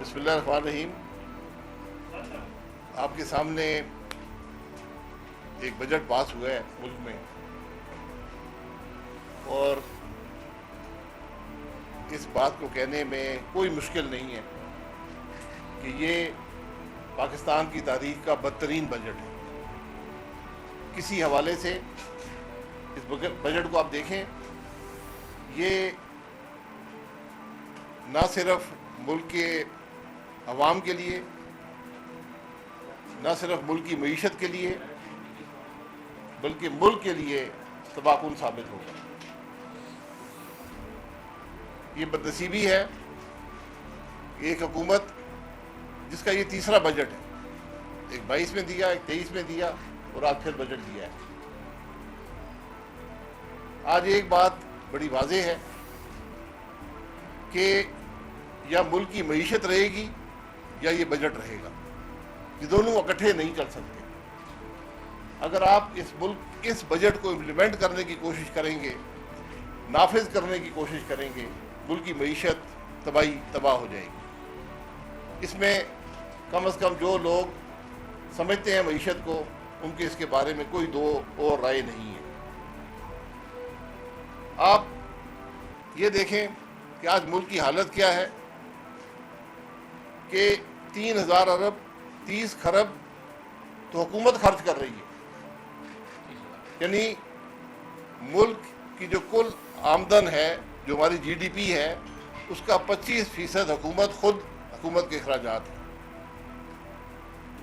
بسم اللہ الرحمن الرحیم. آپ کے سامنے ایک بجٹ پاس ہوا ہے ملک میں، اور اس بات کو کہنے میں کوئی مشکل نہیں ہے کہ یہ پاکستان کی تاریخ کا بدترین بجٹ ہے. کسی حوالے سے اس بجٹ کو آپ دیکھیں، یہ نہ صرف ملک کے عوام کے لیے، نہ صرف ملک کی معیشت کے لیے، بلکہ ملک کے لیے تباہ کن ثابت ہوگا. یہ بدنصیبی ہے ایک حکومت جس کا یہ تیسرا بجٹ ہے، ایک 22 میں دیا، ایک 23 میں دیا، اور آج پھر بجٹ دیا ہے. آج ایک بات بڑی واضح ہے کہ یا ملک کی معیشت رہے گی یا یہ بجٹ رہے گا. یہ دونوں اکٹھے نہیں چل سکتے. اگر آپ اس بجٹ کو امپلیمنٹ کرنے کی کوشش کریں گے، نافذ کرنے کی کوشش کریں گے، ملک کی معیشت تباہ ہو جائے گی. اس میں کم از کم جو لوگ سمجھتے ہیں معیشت کو، ان کے اس کے بارے میں کوئی دو اور رائے نہیں ہے. آپ یہ دیکھیں کہ آج ملک کی حالت کیا ہے کہ 3000 ارب 30 کھرب تو حکومت خرچ کر رہی ہے. یعنی ملک کی جو کل آمدن ہے، جو ہماری جی ڈی پی ہے، اس کا 25% حکومت کے اخراجات ہیں.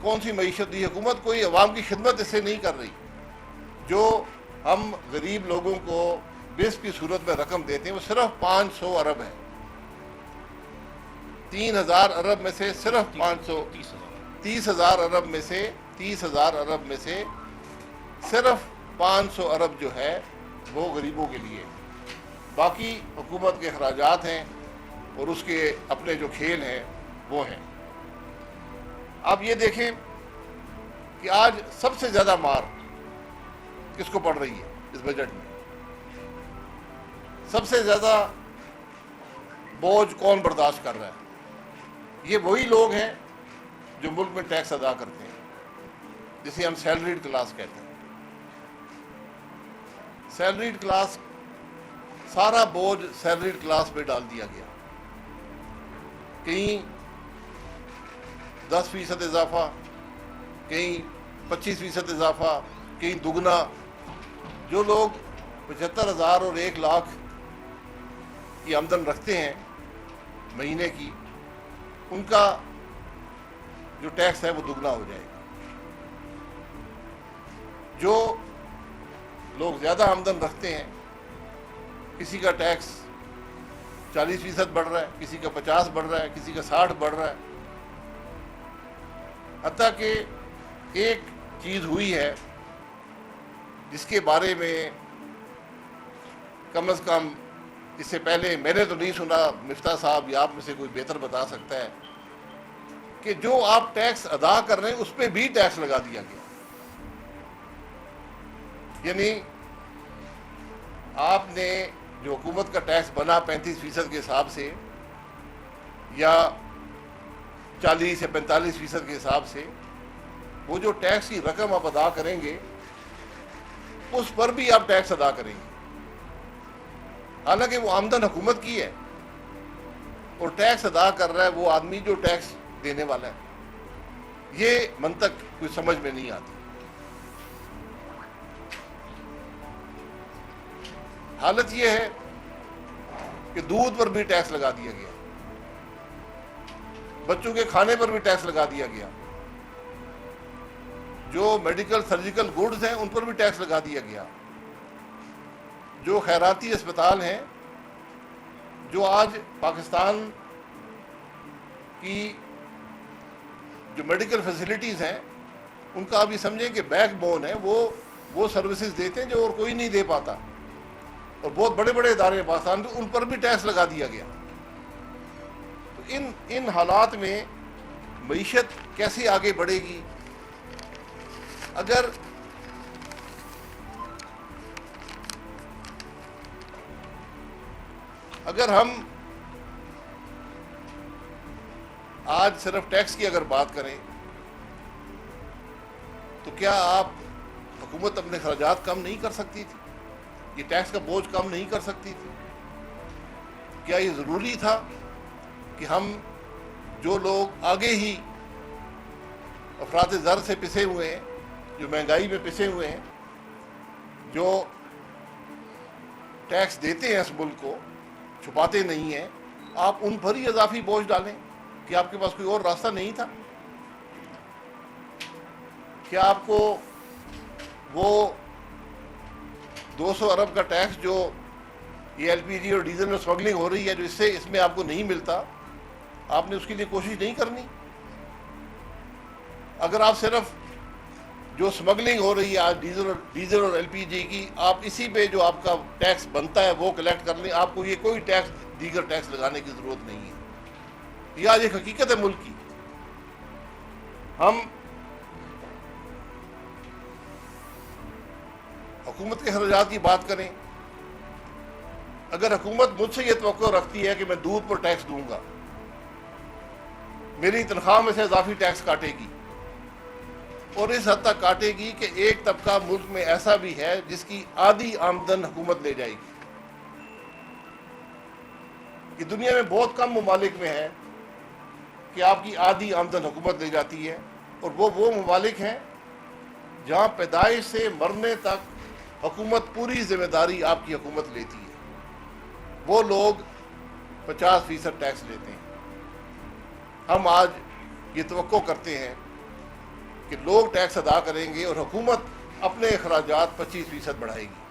کون سی معیشت دی حکومت؟ کوئی عوام کی خدمت اس سے نہیں کر رہی. جو ہم غریب لوگوں کو بس کی صورت میں رقم دیتے ہیں وہ صرف 500 ارب ہے. 3000 ارب میں سے صرف 30,000 ارب میں سے 30,000 ارب میں سے صرف 500 ارب جو ہے وہ غریبوں کے لیے. باقی حکومت کے اخراجات ہیں اور اس کے اپنے جو کھیل ہیں وہ ہیں. آپ یہ دیکھیں کہ آج سب سے زیادہ مار کس کو پڑ رہی ہے اس بجٹ میں؟ سب سے زیادہ بوجھ کون برداشت کر رہا ہے؟ یہ وہی لوگ ہیں جو ملک میں ٹیکس ادا کرتے ہیں، جسے ہم سیلریڈ کلاس کہتے ہیں. سیلریڈ کلاس، سارا بوجھ سیلریڈ کلاس پہ ڈال دیا گیا. کہیں 10% اضافہ، کہیں 25% اضافہ، کہیں دگنا. جو لوگ 75,000 اور 1 لاکھ کی آمدن رکھتے ہیں مہینے کی، ان کا جو ٹیکس ہے وہ دگنا ہو جائے گا. جو لوگ زیادہ آمدن رکھتے ہیں، کسی کا ٹیکس 40% بڑھ رہا ہے، کسی کا 50 بڑھ رہا ہے، کسی کا 60 بڑھ رہا ہے. حتیٰ کہ ایک چیز ہوئی ہے جس کے بارے میں کم از کم اس سے پہلے میں نے تو نہیں سنا، مفتاح صاحب یا آپ میں سے کوئی بہتر بتا سکتا ہے، کہ جو آپ ٹیکس ادا کر رہے ہیں اس پہ بھی ٹیکس لگا دیا گیا. یعنی آپ نے جو حکومت کا ٹیکس بنا 35% کے حساب سے، یا 40 یا 45% کے حساب سے، وہ جو ٹیکس کی رقم آپ ادا کریں گے اس پر بھی آپ ٹیکس ادا کریں گے. حالانکہ وہ آمدن حکومت کی ہے اور ٹیکس ادا کر رہا ہے وہ آدمی جو ٹیکس دینے والا ہے. یہ منطق کوئی سمجھ میں نہیں آتی. حالت یہ ہے کہ دودھ پر بھی ٹیکس لگا دیا گیا، بچوں کے کھانے پر بھی ٹیکس لگا دیا گیا، جو میڈیکل سرجیکل گوڈز ہیں ان پر بھی ٹیکس لگا دیا گیا، جو خیراتی اسپتال ہیں، جو آج پاکستان کی جو میڈیکل فیسلٹیز ہیں ان کا آپ یہ سمجھیں کہ بیک بون ہے، وہ سروسز دیتے ہیں جو اور کوئی نہیں دے پاتا. اور بہت بڑے بڑے ادارے ہیں پاکستان کے، ان پر بھی ٹیکس لگا دیا گیا. تو ان حالات میں معیشت کیسے آگے بڑھے گی؟ اگر ہم آج صرف ٹیکس کی اگر بات کریں تو کیا آپ حکومت اپنے اخراجات کم نہیں کر سکتی تھی؟ یہ ٹیکس کا بوجھ کم نہیں کر سکتی تھی؟ کیا یہ ضروری تھا کہ ہم جو لوگ آگے ہی افراط زر سے پسے ہوئے ہیں، جو مہنگائی میں پسے ہوئے ہیں، جو ٹیکس دیتے ہیں اس ملک کو، چھپاتے نہیں ہیں، آپ ان پر ہی اضافی بوجھ ڈالیں؟ کہ آپ کے پاس کوئی اور راستہ نہیں تھا؟ کیا آپ کو وہ 200 ارب کا ٹیکس جو یہ ایل پی جی اور ڈیزل میں اسمگلنگ ہو رہی ہے، جو اس میں آپ کو نہیں ملتا، آپ نے اس کے لیے کوشش نہیں کرنی؟ اگر آپ صرف جو اسمگلنگ ہو رہی ہے آج ڈیزل اور ایل پی جی کی، آپ اسی پہ جو آپ کا ٹیکس بنتا ہے وہ کلیکٹ کر لیں، آپ کو یہ کوئی ٹیکس، دیگر ٹیکس لگانے کی ضرورت نہیں ہے۔ یہ آج ایک حقیقت ہے ملک کی۔ ہم حکومت کے اخراجات کی بات کریں، اگر حکومت مجھ سے یہ توقع رکھتی ہے کہ میں دودھ پر ٹیکس دوں گا، میری تنخواہ میں سے اضافی ٹیکس کاٹے گی، اور اس حد تک کاٹے گی کہ ایک طبقہ ملک میں ایسا بھی ہے جس کی آدھی آمدن حکومت لے جائے گی۔ یہ دنیا میں بہت کم ممالک میں ہے کہ آپ کی آدھی آمدن حکومت لے جاتی ہے، اور وہ ممالک ہیں جہاں پیدائش سے مرنے تک حکومت پوری ذمہ داری آپ کی حکومت لیتی ہے۔ وہ لوگ 50% ٹیکس لیتے ہیں۔ ہم آج یہ توقع کرتے ہیں کہ لوگ ٹیکس ادا کریں گے اور حکومت اپنے اخراجات 25% بڑھائے گی۔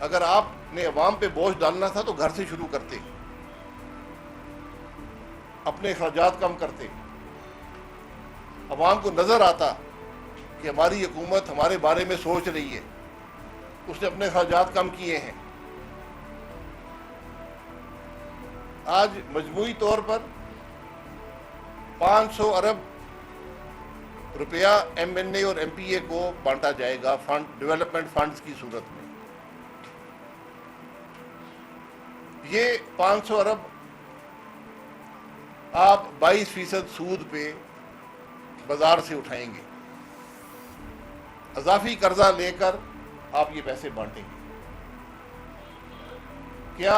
اگر آپ نے عوام پہ بوجھ ڈالنا تھا تو گھر سے شروع کرتے، اپنے اخراجات کم کرتے، عوام کو نظر آتا کہ ہماری حکومت ہمارے بارے میں سوچ رہی ہے، اس نے اپنے اخراجات کم کیے ہیں۔ آج مجموعی طور پر 500 ارب روپیہ ایم این اے اور ایم پی اے کو بانٹا جائے گا ڈیولپمنٹ فنڈز کی صورت میں۔ یہ 500 ارب آپ 22% سود پہ بازار سے اٹھائیں گے، اضافی قرضہ لے کر آپ یہ پیسے بانٹیں گے۔ کیا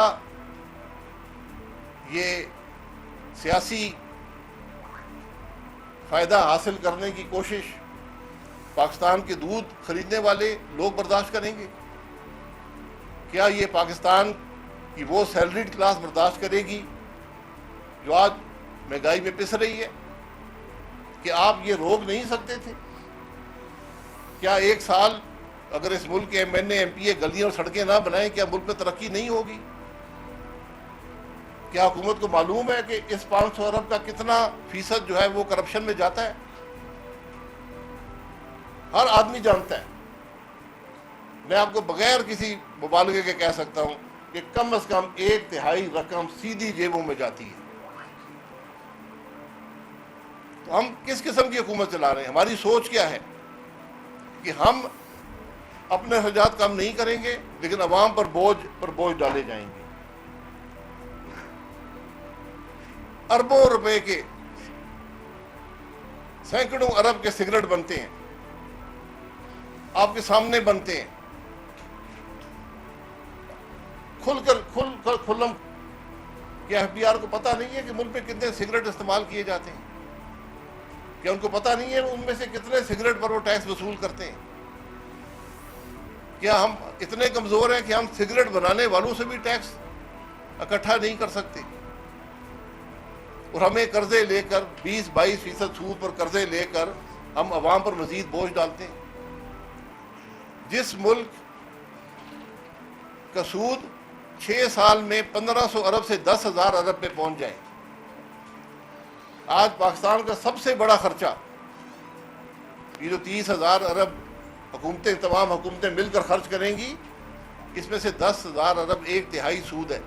یہ سیاسی فائدہ حاصل کرنے کی کوشش پاکستان کے دودھ خریدنے والے لوگ برداشت کریں گے؟ کیا یہ پاکستان کی وہ سیلریڈ کلاس برداشت کرے گی جو آج مہنگائی میں پس رہی ہے؟ کہ آپ یہ روک نہیں سکتے تھے؟ کیا ایک سال اگر اس ملک کے M N A M P A گلیاں اور سڑکیں نہ بنائیں کیا ملک میں ترقی نہیں ہوگی؟ کیا حکومت کو معلوم ہے کہ اس 500 ارب کا کتنا فیصد جو ہے وہ کرپشن میں جاتا ہے؟ ہر آدمی جانتا ہے۔ میں آپ کو بغیر کسی مبالغے کے کہہ سکتا ہوں کہ کم از کم 1/3 رقم سیدھی جیبوں میں جاتی ہے۔ تو ہم کس قسم کی حکومت چلا رہے ہیں؟ ہماری سوچ کیا ہے کہ ہم اپنے اخراجات کم نہیں کریں گے لیکن عوام پر بوجھ ڈالے جائیں گے۔ اربوں روپے کے، سینکڑوں ارب کے سگریٹ بنتے ہیں، آپ کے سامنے بنتے ہیں، کھلم۔ کیا ایف بی آر کو پتہ نہیں ہے کہ ملک میں کتنے سگریٹ استعمال کیے جاتے ہیں؟ کیا ان کو پتہ نہیں ہے ان میں سے کتنے سگریٹ پر وہ ٹیکس وصول کرتے ہیں؟ کیا ہم اتنے کمزور ہیں کہ ہم سگریٹ بنانے والوں سے بھی ٹیکس اکٹھا نہیں کر سکتے؟ اور ہمیں قرضے لے کر 20-22% سود پر قرضے لے کر ہم عوام پر مزید بوجھ ڈالتے ہیں۔ جس ملک کا سود 6 سال میں 1500 ارب سے 10,000 ارب پہ پہنچ جائے، آج پاکستان کا سب سے بڑا خرچہ یہ جو 30,000 ارب تمام حکومتیں مل کر خرچ کریں گی، اس میں سے 10,000 ارب 1/3 سود ہے۔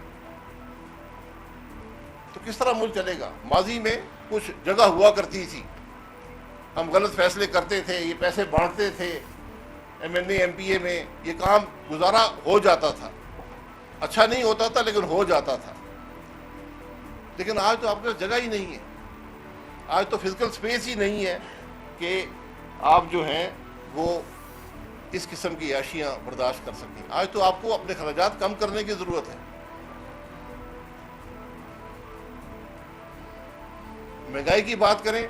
تو کس طرح ملک چلے گا؟ ماضی میں کچھ جگہ ہوا کرتی تھی، ہم غلط فیصلے کرتے تھے، یہ پیسے بانٹتے تھے M N A M P A میں، یہ کام گزارا ہو جاتا تھا، اچھا نہیں ہوتا تھا لیکن ہو جاتا تھا۔ لیکن آج تو آپ کے پاس جگہ ہی نہیں ہے، آج تو فزیکل سپیس ہی نہیں ہے کہ آپ جو ہیں وہ اس قسم کی عیاشیاں برداشت کر سکیں۔ آج تو آپ کو اپنے خراجات کم کرنے کی ضرورت ہے۔ مہنگائی کی بات کریں،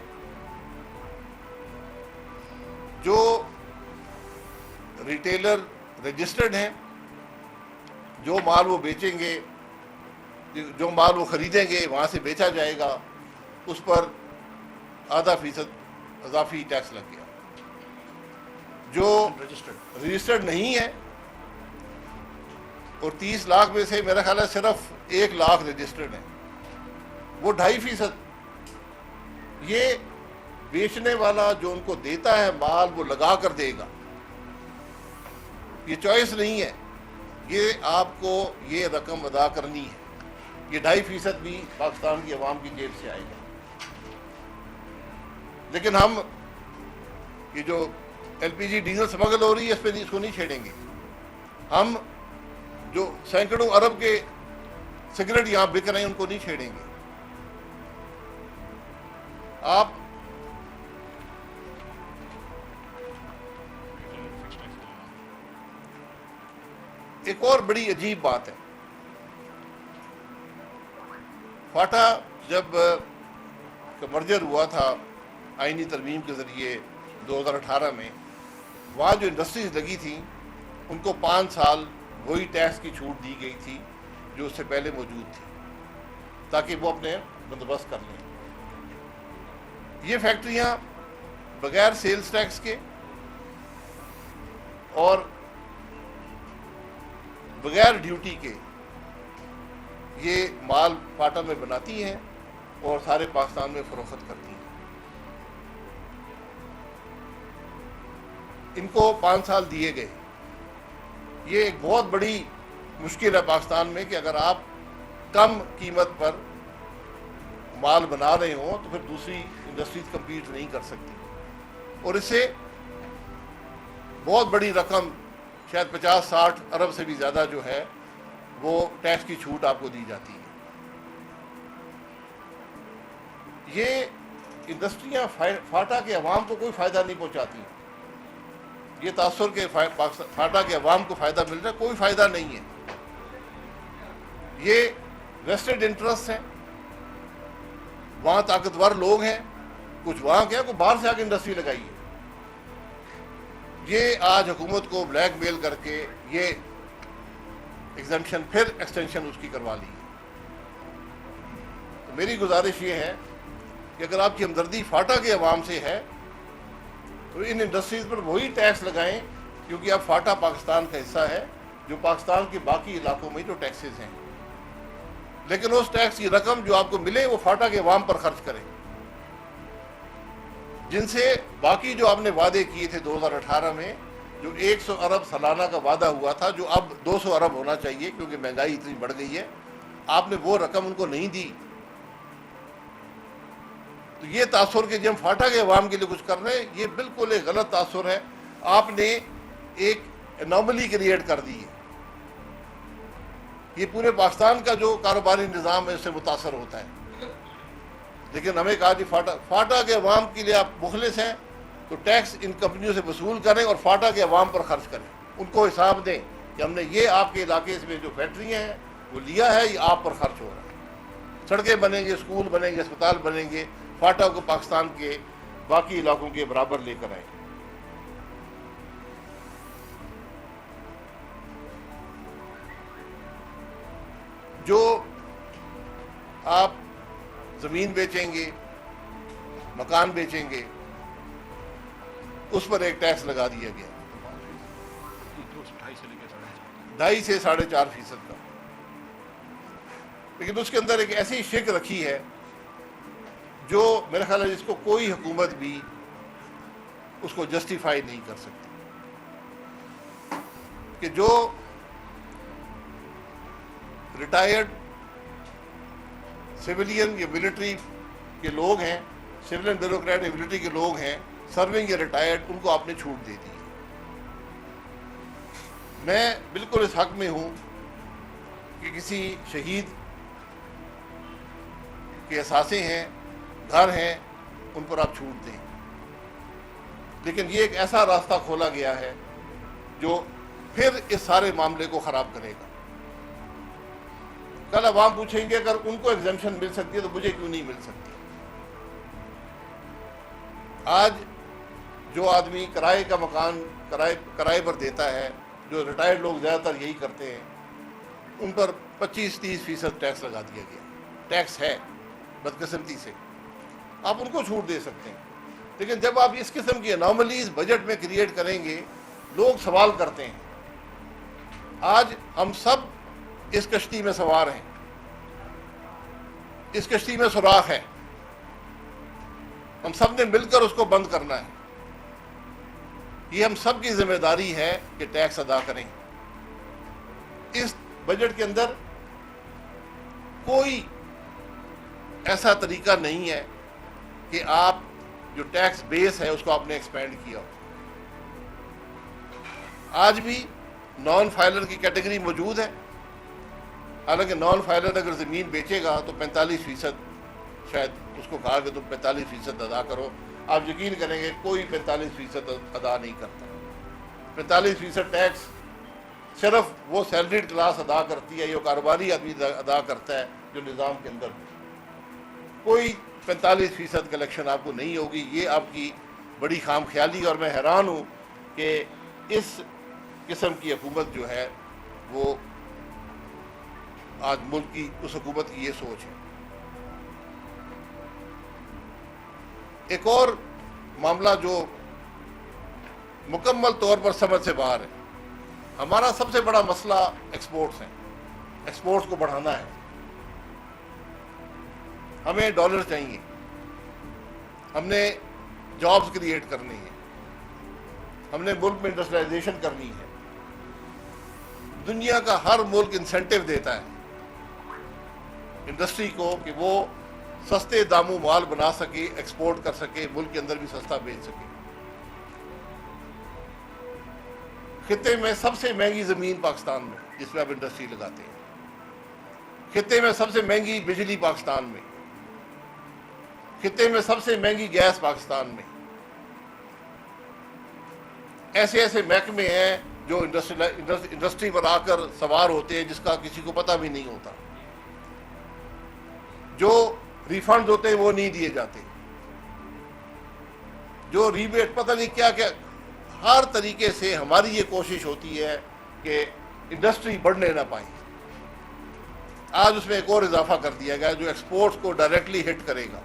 جو ریٹیلر رجسٹرڈ ہیں، جو مال وہ بیچیں گے، جو مال وہ خریدیں گے وہاں سے بیچا جائے گا، اس پر 0.5% اضافی ٹیکس لگ گیا۔ جو رجسٹرڈ نہیں ہے، اور 30 لاکھ میں سے میرا خیال ہے صرف 1 لاکھ رجسٹرڈ ہیں، وہ 2.5%۔ یہ بیچنے والا جو ان کو دیتا ہے مال وہ لگا کر دے گا، یہ چوائس نہیں ہے، یہ آپ کو یہ رقم ادا کرنی ہے۔ یہ 2.5% بھی پاکستان کی عوام کی جیب سے آئے گا۔ لیکن ہم یہ جو LPG ڈیزل سمگل ہو رہی ہے اس کو نہیں چھیڑیں گے۔ ہم جو سینکڑوں ارب کے سگریٹ یہاں بک رہے ہیں ان کو نہیں چھیڑیں گے۔ آپ ایک اور بڑی عجیب بات ہے، فاٹا جب مرجر ہوا تھا آئینی ترمیم کے ذریعے 2018 میں، وہاں جو انڈسٹریز لگی تھیں ان کو 5 سال وہی ٹیکس کی چھوٹ دی گئی تھی جو اس سے پہلے موجود تھی، تاکہ وہ اپنے بندوبست کر لیں۔ یہ فیکٹریاں بغیر سیلز ٹیکس کے اور بغیر ڈیوٹی کے یہ مال فاٹا میں بناتی ہیں اور سارے پاکستان میں فروخت کرتی ہیں۔ ان کو 5 سال دیے گئے۔ یہ ایک بہت بڑی مشکل ہے پاکستان میں کہ اگر آپ کم قیمت پر مال بنا رہے ہوں تو پھر دوسری انڈسٹریز کمپیٹ نہیں کر سکتی، اور اس سے بہت بڑی رقم شاید 50-60 ارب سے بھی زیادہ جو ہے وہ ٹیکس کی چھوٹ آپ کو دی جاتی ہے۔ یہ انڈسٹریاں فاٹا کے عوام کو کوئی فائدہ نہیں پہنچاتی۔ یہ تاثر کہ فاٹا کے عوام کو فائدہ مل رہا ہے، کوئی فائدہ نہیں ہے۔ یہ ویسٹڈ انٹرسٹ ہیں، وہاں طاقتور لوگ ہیں، کچھ وہاں کیا کوئی باہر سے آ کے انڈسٹری لگائی ہے۔ یہ آج حکومت کو بلیک میل کر کے یہ ایگزمپشن پھر ایکسٹینشن اس کی کروا لی ہے۔ تو میری گزارش یہ ہے کہ اگر آپ کی ہمدردی فاٹا کے عوام سے ہے تو ان انڈسٹریز پر وہی ٹیکس لگائیں، کیونکہ اب فاٹا پاکستان کا حصہ ہے جو پاکستان کے باقی علاقوں میں جو ٹیکسز ہیں، لیکن اس ٹیکس کی رقم جو آپ کو ملے وہ فاٹا کے عوام پر خرچ کریں، جن سے باقی جو آپ نے وعدے کیے تھے 2018 میں، جو 100 ارب سالانہ کا وعدہ ہوا تھا جو اب 200 ارب ہونا چاہیے کیونکہ مہنگائی اتنی بڑھ گئی ہے، آپ نے وہ رقم ان کو نہیں دی۔ تو یہ تاثر کہ جب فاٹا کے عوام کے لیے کچھ کر رہے ہیں، یہ بالکل ایک غلط تاثر ہے۔ آپ نے ایک انوملی کریٹ کر دی ہے۔ یہ پورے پاکستان کا جو کاروباری نظام ہے اس سے متاثر ہوتا ہے، لیکن ہمیں کہا کہ فاٹا کے عوام کے لیے آپ مخلص ہیں تو ٹیکس ان کمپنیوں سے وصول کریں اور فاٹا کے عوام پر خرچ کریں، ان کو حساب دیں کہ ہم نے یہ آپ کے علاقے میں جو فیکٹریاں ہیں وہ لیا ہے، یہ آپ پر خرچ ہو رہا ہے۔ سڑکیں بنیں گے، اسکول بنیں گے، اسپتال بنیں گے، فاٹا کو پاکستان کے باقی علاقوں کے برابر لے کر آئیں۔ جو آپ زمین بیچیں گے، مکان بیچیں گے، اس پر ایک ٹیکس لگا دیا گیا 2.5 سے 4.5% کا، لیکن اس کے اندر ایک ایسی شک رکھی ہے جو میرا خیال ہے جس کو کوئی حکومت بھی اس کو جسٹیفائی نہیں کر سکتی، کہ جو ریٹائرڈ سویلین یا ملٹری کے لوگ ہیں، سویلین بیوروکریٹ یا ملٹری کے لوگ ہیں، سرونگ یا ریٹائرڈ، ان کو آپ نے چھوٹ دے دی ہے۔ میں بالکل اس حق میں ہوں کہ کسی شہید کے اثاثے ہیں، گھر ہیں، ان پر آپ چھوٹ دیں. لیکن یہ ایک ایسا راستہ کھولا گیا ہے جو پھر اس سارے معاملے کو خراب کرے گا. کل عوام پوچھیں گے اگر ان کو ایگزمپشن مل سکتی ہے تو مجھے کیوں نہیں مل سکتی. آج جو آدمی کرائے کا مکان کرائے پر دیتا ہے، جو ریٹائرڈ لوگ زیادہ تر یہی کرتے ہیں، ان پر 25-30% ٹیکس لگا دیا گیا. ٹیکس ہے بدقسمتی سے، آپ ان کو چھوٹ دے سکتے ہیں. لیکن جب آپ اس قسم کی اناملیز بجٹ میں کریٹ کریں گے، لوگ سوال کرتے ہیں. آج ہم سب اس کشتی میں سوار ہیں، اس کشتی میں سوراخ ہے، ہم سب نے مل کر اس کو بند کرنا ہے. یہ ہم سب کی ذمہ داری ہے کہ ٹیکس ادا کریں. اس بجٹ کے اندر کوئی ایسا طریقہ نہیں ہے کہ آپ جو ٹیکس بیس ہے اس کو آپ نے ایکسپینڈ کیا ہو. آج بھی نان فائلر کی کیٹیگری موجود ہے، حالانکہ نان فائلر اگر زمین بیچے گا تو 45% شاید اس کو کہا کہ تم 45% ادا کرو. آپ یقین کریں گے کوئی 45% ادا نہیں کرتا. 45% ٹیکس صرف وہ سیلریڈ کلاس ادا کرتی ہے، یہ کاروباری آدمی ادا کرتا ہے جو نظام کے اندر. کوئی 45% کلیکشن آپ کو نہیں ہوگی. یہ آپ کی بڑی خام خیالی، اور میں حیران ہوں کہ اس قسم کی حکومت جو ہے وہ آج ملک کی اس حکومت کی یہ سوچ ہے. ایک اور معاملہ جو مکمل طور پر سمجھ سے باہر ہے، ہمارا سب سے بڑا مسئلہ ایکسپورٹس ہیں. ایکسپورٹس کو بڑھانا ہے. ہمیں ڈالر چاہیے، ہم نے جابز کریٹ کرنی ہے، ہم نے ملک میں انڈسٹریلائزیشن کرنی ہے. دنیا کا ہر ملک انسینٹیو دیتا ہے انڈسٹری کو کہ وہ سستے داموں مال بنا سکے، ایکسپورٹ کر سکے، ملک کے اندر بھی سستا بیچ سکے. خطے میں سب سے مہنگی زمین پاکستان میں جس میں آپ انڈسٹری لگاتے ہیں. خطے میں سب سے مہنگی بجلی پاکستان میں. خطے میں سب سے مہنگی گیس پاکستان میں. ایسے ایسے محکمے ہیں جو انڈسٹری پر آ کر سوار ہوتے ہیں جس کا کسی کو پتہ بھی نہیں ہوتا. جو ریفنڈ ہوتے ہیں وہ نہیں دیے جاتے، جو ریبیٹ پتہ نہیں کیا کیا. ہر طریقے سے ہماری یہ کوشش ہوتی ہے کہ انڈسٹری بڑھنے نہ پائے. آج اس میں ایک اور اضافہ کر دیا گیا جو ایکسپورٹس کو ڈائریکٹلی ہٹ کرے گا.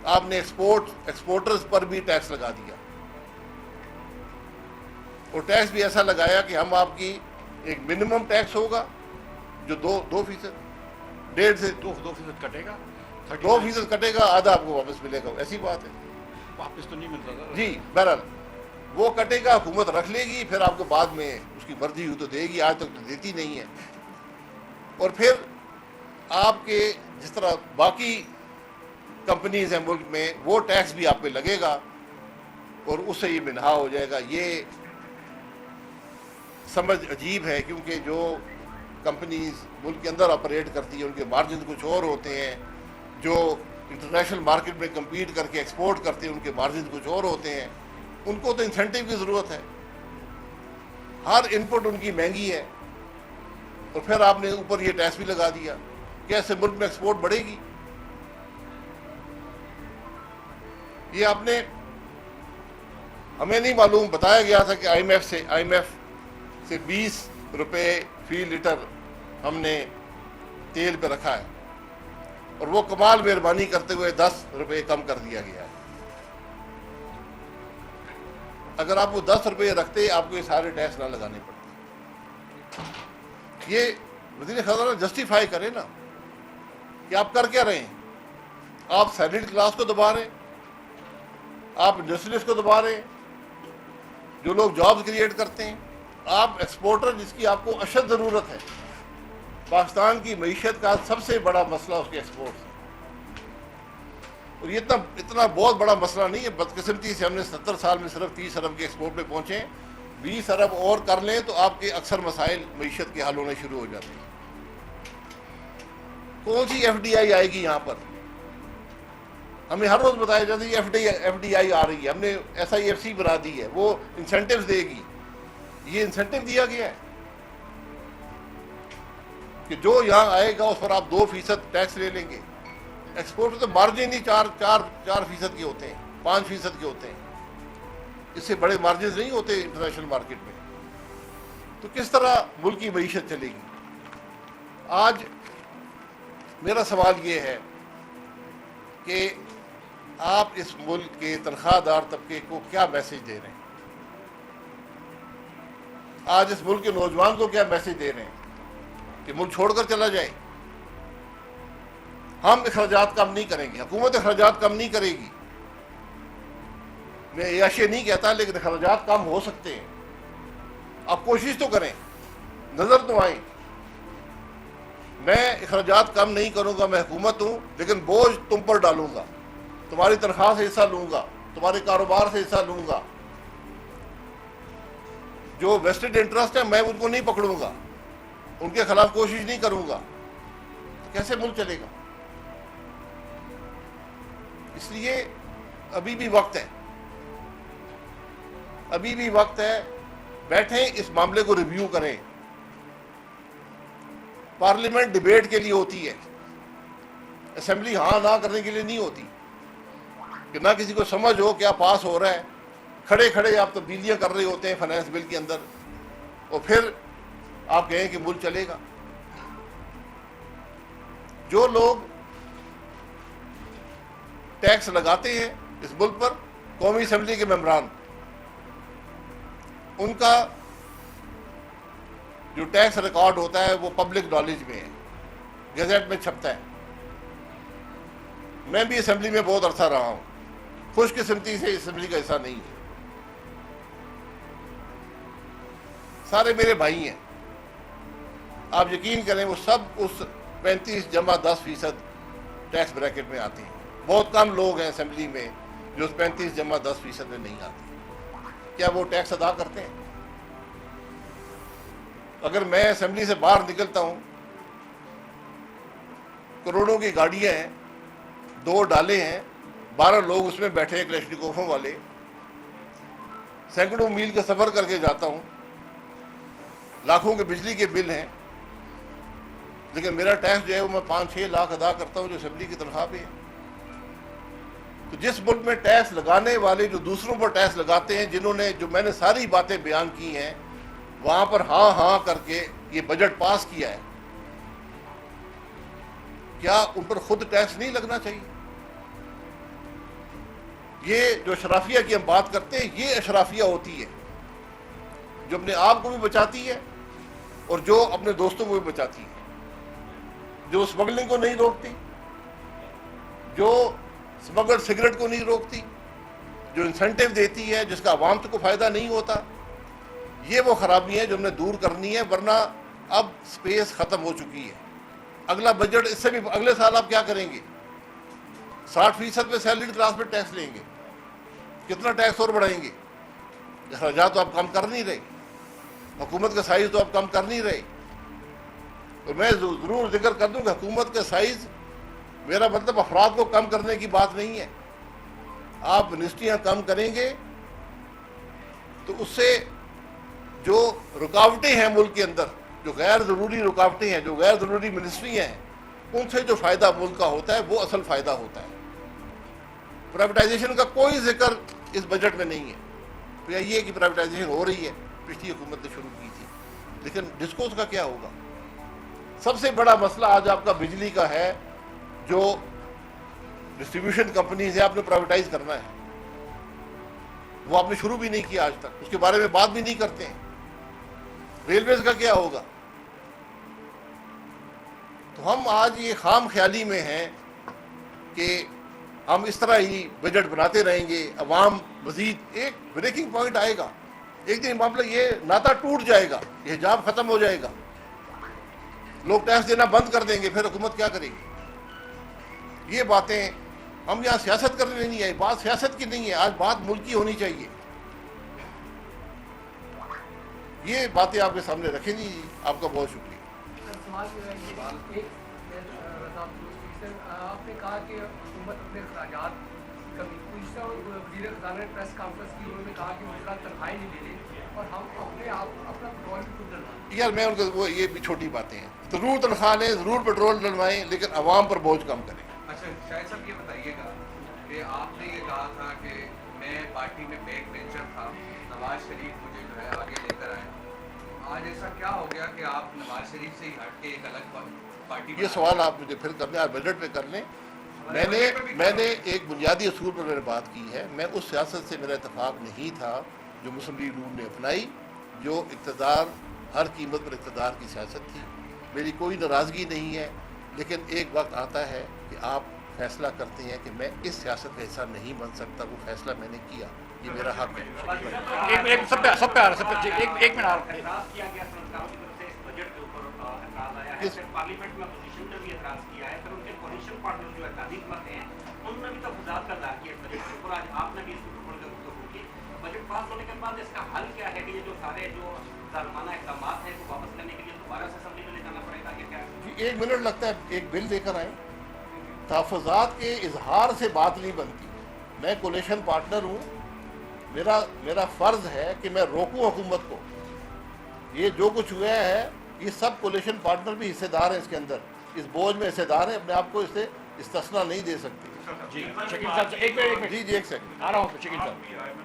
آپ نے ایکسپورٹرز پر بھی ٹیکس لگا دیا، اور ٹیکس بھی ایسا لگایا کہ ہم آپ کی ایک منیمم ٹیکس ہوگا جو 2%، 1.5 سے 2% کٹے گا، 2% کٹے گا، آدھا آپ کو واپس ملے گا. ایسی بات ہے، واپس تو نہیں ملتا گا جی. بہرحال وہ کٹے گا، حکومت رکھ لے گی، پھر آپ کو بعد میں اس کی مرضی ہو تو دے گی. آج تک تو دیتی نہیں ہے. اور پھر آپ کے جس طرح باقی کمپنیز ہیں ملک میں، وہ ٹیکس بھی آپ پہ لگے گا اور اس سے یہ منہا ہو جائے گا. یہ سمجھ عجیب ہے کیونکہ جو کمپنیز ملک کے اندر آپریٹ کرتی ہیں ان کے مارجن کچھ اور ہوتے ہیں، جو انٹرنیشنل مارکیٹ میں کمپیٹ کر کے ایکسپورٹ کرتے ہیں ان کے مارجن کچھ اور ہوتے ہیں. ان کو تو انسینٹیو کی ضرورت ہے. ہر ان پٹ ان کی مہنگی ہے، اور پھر آپ نے اوپر یہ ٹیکس بھی لگا دیا. کیسے ملک میں ایکسپورٹ بڑھے گی؟ یہ آپ نے، ہمیں نہیں معلوم، بتایا گیا تھا کہ آئی ایم ایف سے 20 روپے فی لیٹر ہم نے تیل پہ رکھا ہے، اور وہ کمال مہربانی کرتے ہوئے 10 روپے کم کر دیا گیا ہے. اگر آپ وہ 10 روپے رکھتے آپ کو یہ سارے ٹیکس نہ لگانے پڑتے. یہ وزیر خزانہ جسٹیفائی کرے نا کہ آپ کر کیا رہے ہیں. آپ سیلریڈ کلاس کو دبا رہے ہیں، آپ انڈسٹریلسٹ کو دبا رہے ہیں، جو لوگ جابز کریٹ کرتے ہیں. آپ ایکسپورٹر جس کی آپ کو اشد ضرورت ہے. پاکستان کی معیشت کا سب سے بڑا مسئلہ اس کے ایکسپورٹ ہے، اور یہ اتنا بہت بڑا مسئلہ نہیں ہے. بدقسمتی سے ہم نے 70 سال میں صرف 30 ارب کے ایکسپورٹ پہ پہنچے. 20 ارب اور کر لیں تو آپ کے اکثر مسائل معیشت کے حل ہونے شروع ہو جاتے ہیں. کون سی ایف ڈی آئی آئے گی یہاں پر؟ ہمیں ہر روز بتایا جاتا ہے ایف ڈی آئی آ رہی ہے، ہم نے ایس آئی ایف سی بنا دی ہے، وہ انسینٹیوز دے گی. یہ انسینٹیو دیا گیا ہے کہ جو یہاں آئے گا اس پر آپ 2% ٹیکس لے لیں گے. ایکسپورٹ میں تو مارجن ہی 4% کے ہوتے ہیں، 5% کے ہوتے ہیں. اس سے بڑے مارجنز نہیں ہوتے انٹرنیشنل مارکیٹ میں. تو کس طرح ملک کی معیشت چلے گی؟ آج میرا سوال یہ ہے کہ آپ اس ملک کے تنخواہ دار طبقے کو کیا میسج دے رہے ہیں؟ آج اس ملک کے نوجوان کو کیا میسج دے رہے ہیں کہ ملک چھوڑ کر چلا جائے؟ ہم اخراجات کم نہیں کریں گے، حکومت اخراجات کم نہیں کرے گی. میں عیاشی نہیں کہتا، لیکن اخراجات کم ہو سکتے ہیں. آپ کوشش تو کریں، نظر تو آئیں. میں اخراجات کم نہیں کروں گا، میں حکومت ہوں، لیکن بوجھ تم پر ڈالوں گا. تمہاری تنخواہ سے حصہ لوں گا، تمہارے کاروبار سے حصہ لوں گا. جو ویسٹڈ انٹرسٹ ہے میں ان کو نہیں پکڑوں گا، ان کے خلاف کوشش نہیں کروں گا. کیسے ملک چلے گا؟ اس لیے ابھی بھی وقت ہے، ابھی بھی وقت ہے. بیٹھیں، اس معاملے کو ریویو کریں. پارلیمنٹ ڈیبیٹ کے لیے ہوتی ہے، اسمبلی ہاں نہ کرنے کے لیے نہیں ہوتی کہ نہ کسی کو سمجھ ہو کیا پاس ہو رہا ہے. کھڑے کھڑے آپ تبدیلیاں کر رہے ہوتے ہیں فائنانس بل کے اندر، اور پھر آپ کہیں کہ ملک چلے گا. جو لوگ ٹیکس لگاتے ہیں اس ملک پر، قومی اسمبلی کے ممبران، ان کا جو ٹیکس ریکارڈ ہوتا ہے وہ پبلک نالج میں ہے، گزٹ میں چھپتا ہے. میں بھی اسمبلی میں بہت عرصہ رہا ہوں، خوش قسمتی سے اسمبلی کا حصہ نہیں ہے. سارے میرے بھائی ہیں، آپ یقین کریں وہ سب اس 35+10% ٹیکس بریکٹ میں آتے ہیں. بہت کم لوگ ہیں اسمبلی میں جو اس 35+10% میں نہیں آتے. کیا وہ ٹیکس ادا کرتے ہیں؟ اگر میں اسمبلی سے باہر نکلتا ہوں، کروڑوں کی گاڑیاں ہیں، 2 ڈالے ہیں، 12 لوگ اس میں بیٹھے ہیں کلشنکوفوں والے، سینکڑوں میل کا سفر کر کے جاتا ہوں، لاکھوں کے بجلی کے بل ہیں، لیکن میرا ٹیکس جو ہے وہ میں 5-6 لاکھ ادا کرتا ہوں جو اسمبلی کی تنخواہ پہ ہے. تو جس ملک میں ٹیکس لگانے والے جو دوسروں پر ٹیکس لگاتے ہیں، جنہوں نے جو میں نے ساری باتیں بیان کی ہیں، وہاں پر ہاں ہاں کر کے یہ بجٹ پاس کیا ہے، کیا ان پر خود ٹیکس نہیں لگنا چاہیے؟ یہ جو اشرافیہ کی ہم بات کرتے ہیں، یہ اشرافیہ ہوتی ہے جو اپنے آپ کو بھی بچاتی ہے اور جو اپنے دوستوں کو بھی بچاتی ہے، جو اسمگلنگ کو نہیں روکتی، جو اسمگلڈ سگریٹ کو نہیں روکتی، جو انسینٹیو دیتی ہے، جس کا عوام کو فائدہ نہیں ہوتا. یہ وہ خرابی ہے جو ہم نے دور کرنی ہے، ورنہ اب سپیس ختم ہو چکی ہے. اگلا بجٹ اس سے بھی اگلے سال آپ کیا کریں گے؟ 60% پہ سیلریڈ کلاس پہ ٹیکس لیں گے. کتنا ٹیکس اور بڑھائیں گے؟ اخراجات تو آپ کم کر نہیں رہے، حکومت کا سائز تو آپ کم کر نہیں رہے. تو میں ضرور ذکر کر دوں کہ حکومت کا سائز، میرا مطلب افراد کو کم کرنے کی بات نہیں ہے. آپ منسٹریاں کم کریں گے تو اس سے جو رکاوٹیں ہیں ملک کے اندر، جو غیر ضروری رکاوٹیں ہیں، جو غیر ضروری منسٹریاں ہیں، ان سے جو فائدہ ملک کا ہوتا ہے وہ اصل فائدہ ہوتا ہے. پرائیویٹائزیشن کا کوئی ذکر اس بجٹ میں نہیں ہے. تو یہ کہ پرائیویٹائزیشن ہو رہی ہے، پچھلی حکومت نے شروع کی تھی، لیکن ڈسکوز کا کیا ہوگا؟ سب سے بڑا مسئلہ آج آپ کا بجلی کا ہے. جو ڈسٹریبیوشن کمپنیز ہیں آپ نے پرائیویٹائز کرنا ہے، وہ آپ نے شروع بھی نہیں کیا آج تک، اس کے بارے میں بات بھی نہیں کرتے ہیں. ریلویز کا کیا ہوگا؟ تو ہم آج یہ خام خیالی میں ہیں کہ ہم اس طرح ہی بجٹ بناتے رہیں گے. عوام مزید ایک بریکنگ پوائنٹ آئے گا، ایک دن معاملہ یہ ناتا ٹوٹ جائے گا، یہ حجاب ختم ہو جائے گا، لوگ ٹیکس دینا بند کر دیں گے، پھر حکومت کیا کرے گی؟ یہ باتیں ہم یہاں سیاست کرنے نہیں آئے. بات سیاست کی نہیں ہے، آج بات ملکی ہونی چاہیے. یہ باتیں آپ کے سامنے رکھیں گی. آپ کا بہت شکریہ. سوال جو ہے آپ نے کہا کہ حکومت اپنے اخراجات کمی گزشتہ وزیر خزانہ نے پریس کانفرنس کی، انہوں نے کہا کہ مجرا تنخواہیں نہیں دے رہے اور ہم اپنے آپ اپنا پیٹرول بھی خود ڈلوائیں. یار میں ان کو وہ یہ بھی چھوٹی باتیں ہیں، ضرور تنخواہ لیں، ضرور پیٹرول ڈلوائیں، لیکن عوام پر بوجھ کم کریں. اچھا شاہد صاحب یہ بتائیے گا کہ آپ نے یہ کہا تھا کہ میں پارٹی میں بیک بینچر تھا، نواز شریف مجھے جو ہے آگے لے کر آئے. آج ایسا کیا ہو گیا کہ آپ نواز شریف سے ہی ہٹ کے ایک الگ پارٹی یہ سوال آپ مجھے پھر کر لیں اور بجٹ پہ کر لیں. میں نے ایک بنیادی اصول پر میں نے بات کی ہے، میں اس سیاست سے میرا اتفاق نہیں تھا جو مسلم لیگ نون نے اپنائی، جو اقتدار ہر قیمت پر اقتدار کی سیاست تھی. میری کوئی ناراضگی نہیں ہے، لیکن ایک وقت آتا ہے کہ آپ فیصلہ کرتے ہیں کہ میں اس سیاست کا حصہ نہیں بن سکتا. وہ فیصلہ میں نے کیا، یہ میرا حق ہے. سب پہ آ رہا ہے، ایک منٹ اعتراض کیا گیا سرکاروں کی طرف سے اس بجٹ کے اوپر اعتراض آیا ہے. پھر پارلیمنٹ میں اپوزیشن نے بھی اعتراض کیا ہے، پھر ان کے کولیشن پارٹنر جو اعتراضی کرتے ہیں انہوں نے بھی تفصیلات کا اظہار کیا اس بجٹ کے اوپر. آج آپ نے بھی اس کے اوپر گفتگو کی. بجٹ پاس ہونے کے بعد اس کا حل کیا ہے کہ یہ جو سارے جو ظالمانہ اقدامات ہیں کو واپس کرنے کے لیے دوبارہ سے اسمبلی میں لے جانا پڑے گا؟ یہ کیا ہے؟ ایک منٹ لگتا ہے، ایک بل لے کر آئیں. تحفظات کے اظہار سے بات نہیں بنتی. میں کولیشن پارٹنر ہوں، میرا فرض ہے کہ میں روکوں حکومت کو. یہ جو کچھ ہوا ہے یہ سب کولیشن پارٹنر بھی حصے دار ہیں اس کے اندر، اس بوجھ میں حصے دار ہیں، اپنے آپ کو اس سے استثنا نہیں دے سکتے. جی شکیل صاحب ایک منٹ جی ایک سیکنڈ آ رہا ہوں شکیل صاحب.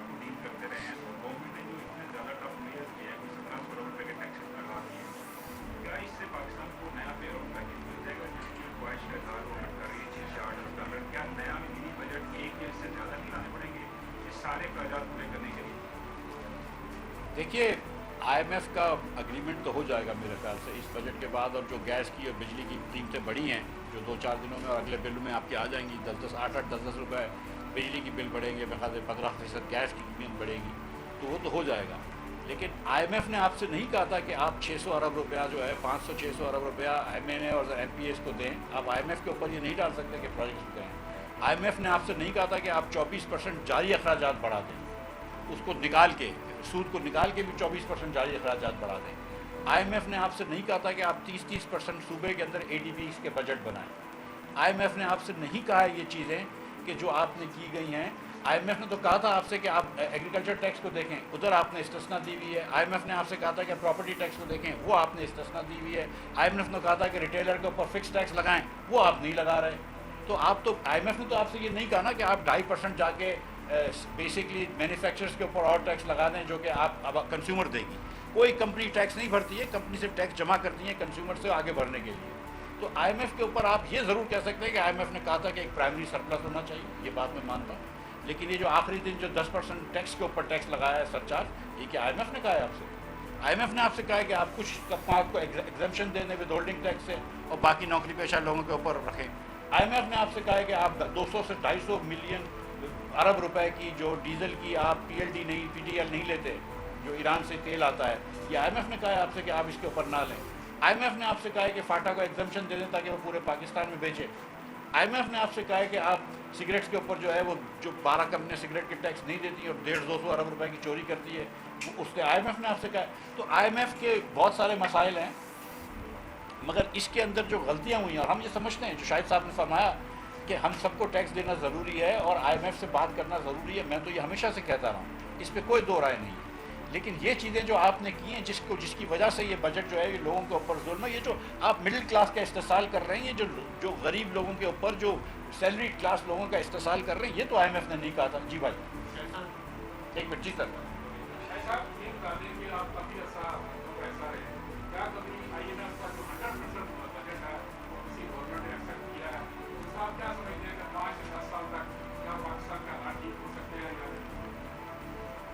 دیکھیے آئی ایم ایف کا اگریمنٹ تو ہو جائے گا میرے خیال سے اس بجٹ کے بعد، اور جو گیس کی اور بجلی کی قیمتیں بڑھی ہیں جو 2-4 دنوں میں اور اگلے بل میں آپ کے آ جائیں گی، 8-10 روپے بجلی کی بل بڑھیں گے، میرے خیال سے 15% گیس کی قیمت بڑھے گی، تو وہ تو ہو جائے گا. لیکن آئی ایم ایف نے آپ سے نہیں کہا تھا کہ آپ 600 ارب روپیہ جو ہے 500-600 ارب روپیہ ایم این اے اور ایم پی ایس کو دیں. آپ آئی ایم ایف کے اوپر یہ نہیں ڈال سکتے کہ پروجیکٹس کریں. آئی ایم ایف نے آپ سے نہیں کہا تھا کہ آپ 24% جاری اخراجات بڑھا دیں، اس کو نکال کے سود کو نکال کے بھی 24% جاری اخراجات بڑھا دیں. آئی ایم ایف نے آپ سے نہیں کہا تھا کہ آپ 30% صوبے کے اندر اے ڈی بیز کے بجٹ بنائیں. آئی ایم ایف نے آپ سے نہیں کہا ہے یہ چیزیں کہ جو آپ نے کی گئی ہیں. آئی ایم ایف نے تو کہا تھا آپ سے کہ آپ ایگریکلچر ٹیکس کو دیکھیں، ادھر آپ نے استثنا دی ہوئی ہے. آئی ایم ایف نے آپ سے کہا تھا کہ پراپرٹی ٹیکس کو دیکھیں، وہ آپ نے استثنا دی ہوئی ہے. آئی ایم ایف نے کہا تھا کہ ریٹیلر کے اوپر فکس ٹیکس لگائیں، وہ آپ نہیں لگا رہے. تو آپ تو آئی ایم ایف نے تو آپ سے یہ نہیں کہا نا کہ آپ 2.5% جا کے بیسکلی مینوفیکچررز کے اوپر اور ٹیکس لگا دیں جو کہ آپ اب کنزیومر دے گی. کوئی کمپنی ٹیکس نہیں بھرتی ہے، کمپنی سے ٹیکس جمع کرتی ہے کنزیومر سے آگے بڑھنے کے لیے. تو آئی ایم ایف کے اوپر آپ یہ ضرور کہہ سکتے ہیں کہ آئی ایم ایف نے کہا تھا کہ ایک پرائمری سرپلس ہونا چاہیے، یہ بات میں مانتا ہوں. لیکن یہ جو آخری دن جو 10% ٹیکس کے اوپر ٹیکس لگایا ہے سرچارج، یہ کہ آئی ایم ایف نے کہا ہے آپ سے؟ آئی ایم ایف نے آپ سے کہا ہے کہ آپ کچھ طبقات کو ایگزمپشن دے دیں ود ہولڈنگ ٹیکس سے اور باقی نوکری پیشہ لوگوں کے اوپر رکھیں. آئی ایم ایف نے آپ سے کہا ہے کہ آپ 200 سے 250 ملین ارب روپے کی جو ڈیزل کی آپ پی ایل ڈی نہیں پی ٹی ایل نہیں لیتے جو ایران سے تیل آتا ہے، یہ آئی ایم ایف نے کہا ہے آپ سے کہ آپ اس کے اوپر نہ لیں. آئی ایم ایف نے آپ سے کہا ہے کہ فاٹا کو ایگزمپشن دے دیں تاکہ وہ پورے پاکستان میں بیچے. آئی ایم ایف نے آپ سے کہا ہے کہ آپ سگریٹس کے اوپر جو ہے وہ جو 12 کمپنیاں سگریٹ کے ٹیکس نہیں دیتی اور 150-200 ارب روپے کی چوری کرتی ہے، اس سے آئی ایم ایف نے آپ سے کہا ہے. تو آئی ایم ایف کے بہت سارے مسائل ہیں، مگر اس کے اندر جو غلطیاں ہوئی ہیں اور ہم یہ سمجھتے ہیں جو شاہد صاحب نے فرمایا کہ ہم سب کو ٹیکس دینا ضروری ہے اور آئی ایم ایف سے بات کرنا ضروری ہے، میں تو یہ ہمیشہ سے کہتا رہا ہوں، اس پہ کوئی دو رائے نہیں ہے. لیکن یہ چیزیں جو آپ نے کی ہیں جس کی وجہ سے یہ بجٹ جو ہے یہ لوگوں کے اوپر ظلم ہے، یہ جو آپ مڈل کلاس کا استحصال کر رہے ہیں، یہ جو غریب لوگوں کے اوپر جو سیلری کلاس لوگوں کا استحصال کر رہے ہیں، یہ تو آئی ایم ایف نے نہیں کہا تھا. جی بھائی ایک منٹ. جی سر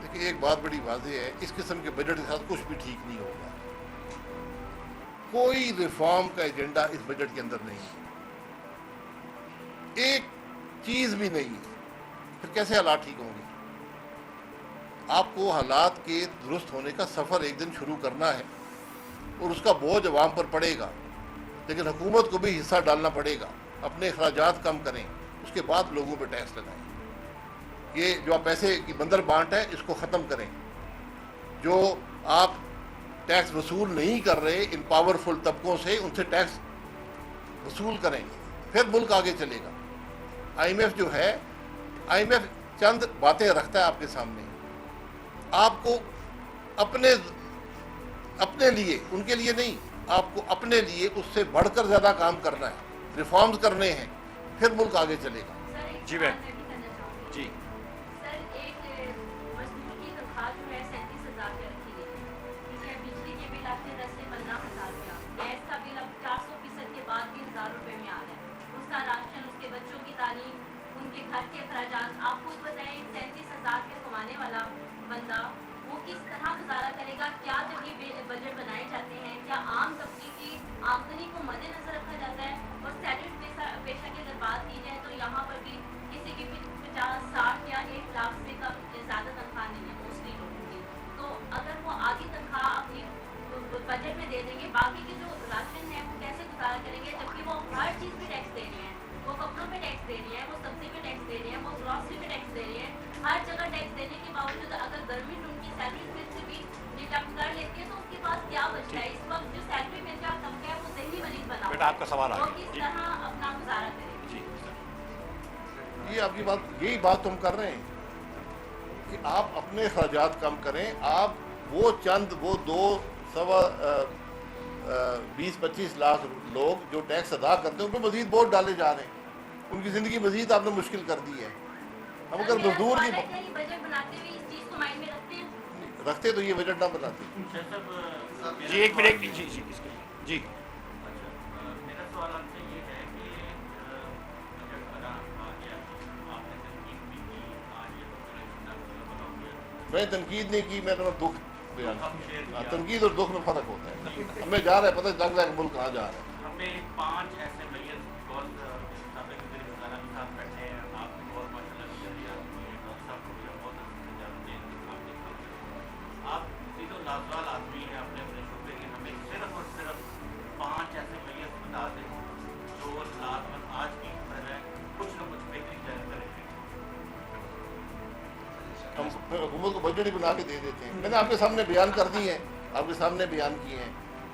لیکن ایک بات بڑی واضح ہے، اس قسم کے بجٹ کے ساتھ کچھ بھی ٹھیک نہیں ہوگا. کوئی ریفارم کا ایجنڈا اس بجٹ کے اندر نہیں ہے، ایک چیز بھی نہیں ہے. پھر کیسے حالات ٹھیک ہوں گے؟ آپ کو حالات کے درست ہونے کا سفر ایک دن شروع کرنا ہے اور اس کا بوجھ عوام پر پڑے گا، لیکن حکومت کو بھی حصہ ڈالنا پڑے گا. اپنے اخراجات کم کریں، اس کے بعد لوگوں پہ ٹیکس لگائیں. یہ جو آپ پیسے کی بندر بانٹ ہے اس کو ختم کریں. جو آپ ٹیکس وصول نہیں کر رہے ان پاورفل طبقوں سے، ان سے ٹیکس وصول کریں. پھر ملک آگے چلے گا. IMF جو ہے, IMF چند باتیں رکھتا ہے آپ کے سامنے, آپ کو اپنے لیے, ان کے لیے نہیں, آپ کو اپنے لیے اس سے بڑھ کر زیادہ کام کرنا ہے, ریفارمز کرنے ہیں, پھر ملک آگے چلے گا. جی بہن جی. سر ایک مزدور کی تنخواہ جو ہے 37,000 پہ رکھی گئی ہے, ٹھیک ہے. بجلی کے بل آپ کے 10 سے 15,000 روپیہ, گیس کا بل اب 400% کے بعد بھی 1,000 روپے میں آ رہا ہے, اس کا راشن, اس کے بچوں کی تعلیم, ان کے گھر کے اخراجات. آپ خود بتائیں 37,000 کے کمانے والا بندہ وہ کس طرح گزارا کرے گا؟ کیا جب یہ بجٹ بنائے جاتے ہیں کیا عام طبقے کی آمدنی کو مد نظر رکھا جاتا ہے؟ اور سیلری پیشہ کی اگر بات کی جائے تو یہاں پر بھی کسی کی 50, 60 یا 1 لاکھ سے کم زیادہ تنخواہ نہیں ہے موسٹلی لوگوں کی. تو اگر وہ آدھی تنخواہ اپنی بجٹ میں دے دیں گے, باقی کے جو راشن ہے وہ کیسے گزارا کریں گے؟ جبکہ وہ ہر چیز پہ ٹیکس دے رہے ہیں, وہ کپڑوں پہ ٹیکس دے رہے ہیں, وہ سبزی پہ ٹیکس دے رہے ہیں, وہ گروسری پہ ٹیکس دے رہے ہیں, ہر جگہ ٹیکس دینے کے باوجود اگر گورنمنٹ ان کی سیلری میں سے بھی ڈیڈکٹ کر لیتی ہے تو اس کے پاس کیا بچتا ہے؟ اس وقت جو سیلری میں کا طبقہ ہے وہ ذہنی مریض بنا بیٹا آپ کا سوال آ وہ گیا. کس طرح اپنا گزارا کرے گا؟ یہ آپ کی بات, یہی بات تم کر رہے ہیں کہ آپ اپنے اخراجات کم کریں. آپ وہ چند, وہ 20-25 لاکھ لوگ جو ٹیکس ادا کرتے ہیں ان پہ مزید بوجھ ڈالے جا رہے ہیں, ان کی زندگی مزید آپ نے مشکل کر دی ہے. ہم اگر مزدور کی بجٹ بناتے ہوئے اس چیز کو مائنڈ میں رکھتے تو یہ بجٹ نہ بناتے. جی ایک منٹ. جی جی جی میرا سوال آپ سے یہ ہے کہ بجٹ بنا آ گیا, آپ نے تنقید بھی کی, آج یہ ہو گیا. میں تنقید نہیں کی, میں نے دکھ بیان کیا. تنقید اور دکھ میں فرق ہوتا ہے. ہمیں جا رہا ہے, پتہ لگ رہا ہے کہ ملک کہاں جا رہا ہے. ہمیں 5 ایسے میئر بہت سابق وزیر خزانہ کے ساتھ بیٹھے ہیں, آپ کو بہت ماشاء اللہ صاحب کو بھی بہت اچھے جانتے ہیں. آپ تینوں لازوال آدمی ہیں اپنے اپنے شعبے کے, ہمیں صرف اور صرف 5 ایسے میئر بتا دیں جو لازمن آج کی طرح کچھ نہ کچھ بہتری کریں. ہم حکومت کو بجٹ ہی بنا کے دے دیتے ہیں. میں نے آپ کے سامنے بیان کر دی ہے, آپ کے سامنے بیان کیے ہیں.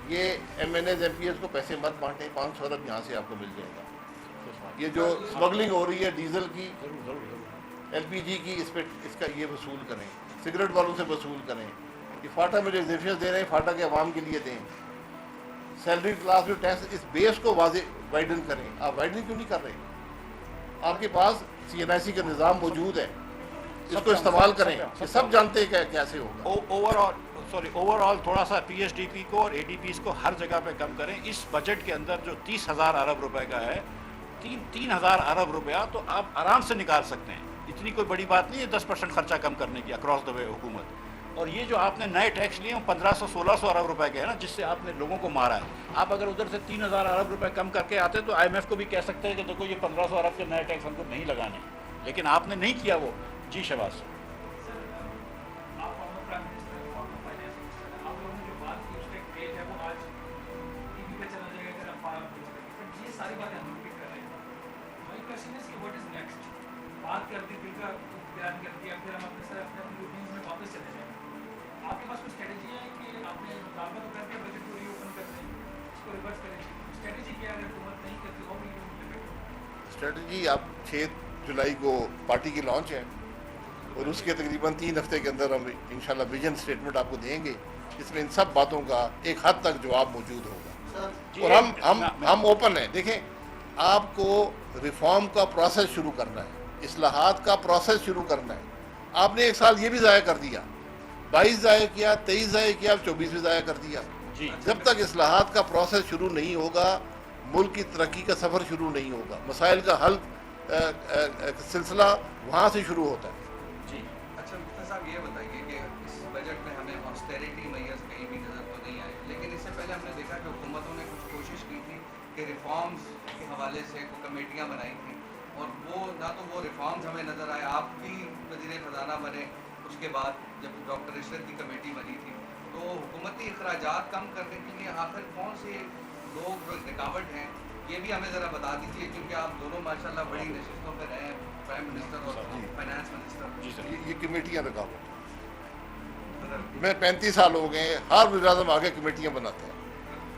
یہ MNAs MPs کو پیسے مت بانٹیں, 500 ارب یہاں سے آپ کو مل جائے گا. یہ جو اسمگلنگ ہو رہی ہے ڈیزل کی, LPG کی, اس کا یہ وصول کریں, سگریٹ والوں سے وصول کریں. یہ فاٹا میں جو ایگزیبشن دے رہے ہیں فاٹا کے عوام کے لیے دیں. سیلری کلاس جو ٹیکس, اس بیس کو واضح وائڈن کریں. آپ وائڈن کیوں نہیں کر رہے؟ آپ کے پاس CNIC کا نظام موجود ہے, اس کو استعمال کریں. یہ سب جانتے ہیں کہ کیسے ہوگا. اوور آل تھوڑا سا PSDP کو اور ADPs کو ہر جگہ پہ کم کریں. اس بجٹ کے اندر جو 30,000 ارب روپے کا ہے, 3,000 ارب روپیہ تو آپ آرام سے نکال سکتے ہیں. اتنی کوئی بڑی بات نہیں ہے 10% خرچہ کم کرنے کی اکراس دا وے حکومت. اور یہ جو آپ نے نئے ٹیکس لیے ہیں 1,500-1,600 ارب روپے کے ہیں نا, جس سے آپ نے لوگوں کو مارا ہے. آپ اگر ادھر سے 3,000 ارب روپے کم کر کے آتے تو IMF کو بھی کہہ سکتے ہیں کہ دیکھو یہ 1,500 ارب کے نئے ٹیکس ہم کو نہیں لگانے, لیکن آپ نے نہیں کیا وہ. جی شہباز. بات کر دی, بل کا بیان کر دیا, پھر ہم اپنے سر اپنے روٹینز میں واپس چلے جائیں. آپ کے پاس کوئی اسٹریٹجی ہے کہ آپ نے مطالبہ تو کر دیا بجٹ کو ری اوپن کر دیں, اس کو ریورس کریں, اسٹریٹجی کیا ہے؟ اگر حکومت نہیں کرتی اور بھی اسٹریٹجی آپ 6 جولائی کو پارٹی کی لانچ ہے, اور اس کے تقریباً 3 ہفتے کے اندر ہم انشاءاللہ ویژن اسٹیٹمنٹ آپ کو دیں گے, جس میں ان سب باتوں کا ایک حد تک جواب موجود ہوگا. اور ہم اوپن ہیں. دیکھیں, آپ کو ریفارم کا پروسیس شروع کرنا ہے, اصلاحات کا پروسیس شروع کرنا ہے. آپ نے 1 سال یہ بھی ضائع کر دیا, 22 ضائع کیا, 23 ضائع کیا, 24 بھی ضائع کر دیا. جب تک اصلاحات کا پروسیس شروع نہیں ہوگا, ملک کی ترقی کا سفر شروع نہیں ہوگا. مسائل کا حل سلسلہ وہاں سے شروع ہوتا ہے. جی اچھا مفتی صاحب یہ بتائیے کہ اس بجٹ میں ہمیں آسٹیریٹی میئرز کہیں بھی نظر تو نہیں آئے, لیکن اس سے پہلے ہم نے دیکھا کہ حکومتوں نے کچھ کوشش کی تھی کہ ریفارمز کے حوالے سے کمیٹیاں بنائی تھیں, اور وہ نہ تو وہ ریفارمز ہمیں نظر آئے. آپ بھی وزیر خزانہ بنے اس کے بعد جب ڈاکٹر اشرف کی کمیٹی بنی تھی, تو حکومتی اخراجات کم کرنے کے لیے آخر کون سے لوگ رکاوٹ ہیں, یہ بھی ہمیں ذرا بتا دیجیے, کیونکہ آپ دونوں ماشاءاللہ بڑی نشستوں پہ رہے ہیں, پرائم منسٹر اور فائنانس منسٹر. یہ کمیٹیاں رکاوٹ, میں 35 سال ہو گئے, ہر وزیر اعظم آگے کمیٹیاں بناتے ہیں.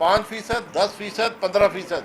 5%, 10%, 15%।